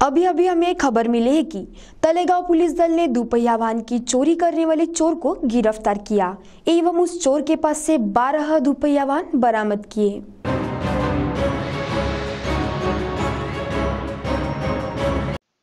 अभी अभी हमें एक खबर मिली है कि तलेगांव पुलिस दल ने दुपहिया वाहन की चोरी करने वाले चोर को गिरफ्तार किया एवं उस चोर के पास से 12 दुपहिया वाहन बरामद किए।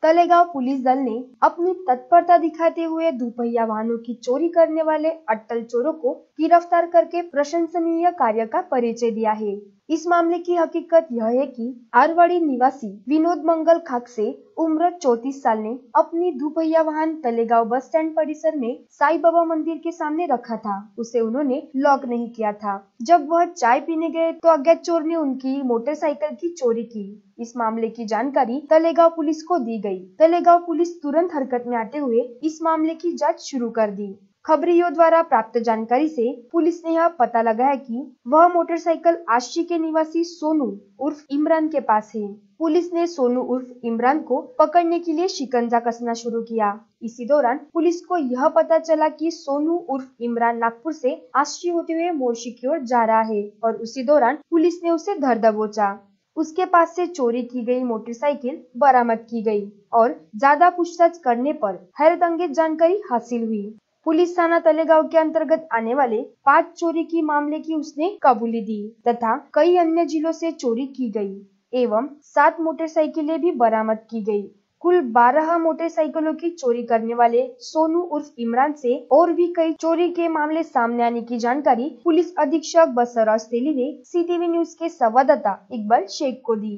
तलेगांव पुलिस दल ने अपनी तत्परता दिखाते हुए दुपहिया वाहनों की चोरी करने वाले अट्टल चोरों को गिरफ्तार करके प्रशंसनीय कार्य का परिचय दिया है। इस मामले की हकीकत यह है कि आरवाड़ी निवासी विनोद मंगल खाकसे उम्र 34 साल ने अपनी दुपहिया वाहन तलेगांव बस स्टैंड परिसर में साईं बाबा मंदिर के सामने रखा था। उसे उन्होंने लॉक नहीं किया था। जब वह चाय पीने गए तो अज्ञात चोर ने उनकी मोटरसाइकिल की चोरी की। इस मामले की जानकारी तलेगांव पुलिस को दी गई। तलेगांव पुलिस तुरंत हरकत में आते हुए इस मामले की जांच शुरू कर दी। खबरियों द्वारा प्राप्त जानकारी से पुलिस ने यह पता लगाया कि वह मोटरसाइकिल आशी के निवासी सोनू उर्फ इमरान के पास है। पुलिस ने सोनू उर्फ इमरान को पकड़ने के लिए शिकंजा कसना शुरू किया। इसी दौरान पुलिस को यह पता चला कि सोनू उर्फ इमरान नागपुर से आशी होते हुए मोर्शी की ओर जा रहा है और उसी दौरान पुलिस ने उसे धर दबोचा। उसके पास से चोरी की गई मोटरसाइकिल बरामद की गई और ज्यादा पूछताछ करने पर हैरतअंगेज जानकारी हासिल हुई। पुलिस थाना तलेगांव के अंतर्गत आने वाले 5 चोरी की मामले की उसने कबूली दी तथा कई अन्य जिलों से चोरी की गई एवं 7 मोटरसाइकिलें भी बरामद की गई। कुल 12 मोटरसाइकिलों की चोरी करने वाले सोनू उर्फ इमरान से और भी कई चोरी के मामले सामने आने की जानकारी पुलिस अधीक्षक बसवराज तेली ने सीटीवी न्यूज के संवाददाता इकबाल शेख को दी।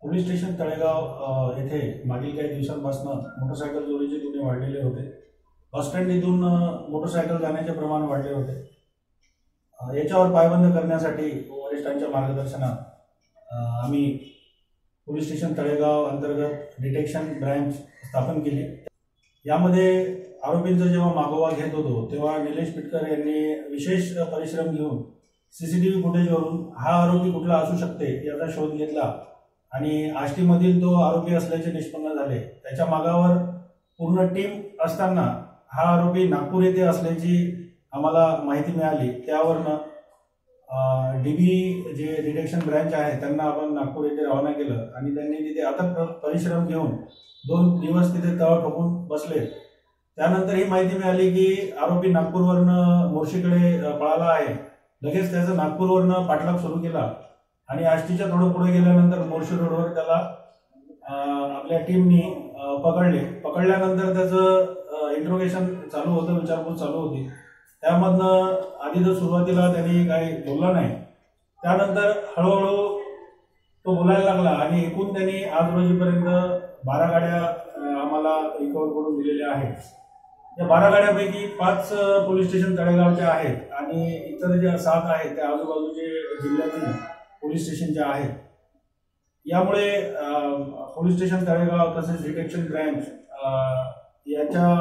पोलीस स्टेशन तळेगाव येथे मागील काही दिवसांपासून मोटरसायकल चोरीचे गुन्हे वाढलेले होते। बस स्टँड इथून मोटरसायकल जाण्याचे प्रमाण वाढले होते। याच्यावर पायबंद करण्यासाठी वरिष्ठांच्या मार्गदर्शनात आम्ही पोलीस स्टेशन तळेगाव अंतर्गत डिटेक्शन ब्रांच स्थापन केली। यामध्ये आरोपींचा जेव्हा मागोवा घेत होतो तेव्हा निलेश पिटकर यांनी विशेष परिश्रम घेऊन सीसीटीव्ही फुटेजवरून हा आरोपी कुठला असू शकते याचा शोध घेतला आणि आष्टीमधील तो आरोपी असल्याचे निष्पन्न झाले। त्याच्या मागावर पूर्ण टीम असताना हा आरोपी नागपूर येथे असल्याची आम्हाला माहिती मिळाली। त्यावरून डीबी जे डिटेक्शन ब्रांच आहे त्यांना आपण नागपूर येथे रवाना केलं आणि त्यांनी तिथे अथक परिश्रम घेऊन 2 दिवस तिथे तळ ठोकून बसले। त्यानंतर ही माहिती मिळाली की आरोपी नागपूरवरून मोर्शीकडे पळाला आहे। लगेच त्याचा नागपूरवरून पाठलाग सुरू केला आणि आष्टीच्या थोडं पुढे गेल्यानंतर मोर्शी रोडवर त्याला आपल्या टीमनी पकडल्यानंतर त्याचं इंट्रोगेशन चालू होतं, विचारपूस चालू होती। त्यामधनं आधी तर सुरुवातीला त्यांनी काही बोलला नाही, त्यानंतर हळूहळू तो बोलायला लागला आणि एकूण त्यांनी आज रोजीपर्यंत 12 गाड्या आम्हाला रिकव्हर करून दिलेल्या आहेत। या 12 गाड्यापैकी 5 पोलीस स्टेशन तळेगावच्या आहेत आणि इतर जे 7 आहेत त्या आजूबाजूचे जिल्ह्यातील पोलीस स्टेशनच्या आहेत। यामुळे पोलीस स्टेशन तळेगाव तसेच डिटेक्शन ब्रांच याच्या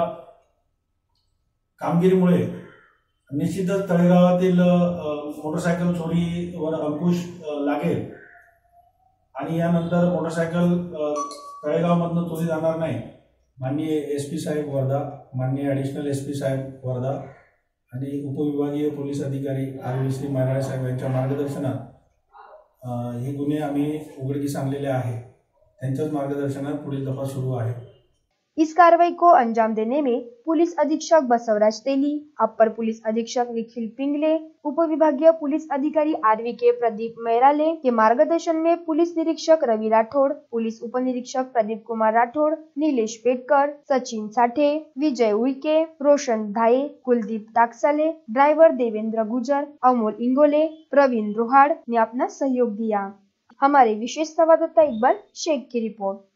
कामगिरीमुळे निश्चितच तळेगावातील मोटरसायकल चोरीवर अंकुश लागेल आणि यानंतर मोटरसायकल तळेगावमधून चोरी जाणार नाही। माननीय एसपी साहेब वर्धा, माननीय ॲडिशनल एसपी साहेब वर्धा आणि उपविभागीय पोलीस अधिकारी आर श्री मायनाळे साहेब यांच्या मार्गदर्शनात हे गुन्हे आम्ही उघडकीस आणलेले आहे। त्यांच्याच मार्गदर्शनात पुढील तपास सुरू आहे। इस कार्रवाई को अंजाम देने में पुलिस अधीक्षक बसवराज तेली, अपर पुलिस अधीक्षक निखिल पिंगले, उप विभागीय पुलिस अधिकारी आरवीके प्रदीप मैराले के मार्गदर्शन में पुलिस निरीक्षक रवि राठौड़, पुलिस उप निरीक्षक प्रदीप कुमार राठौड़, नीलेश पेटकर, सचिन साठे, विजय उइके, रोशन धाये, कुलदीप ताकसाले, ड्राइवर देवेंद्र गुजर, अमोल इंगोले, प्रवीण रोहाड़ ने अपना सहयोग दिया। हमारे विशेष संवाददाता इकबाल शेख की रिपोर्ट।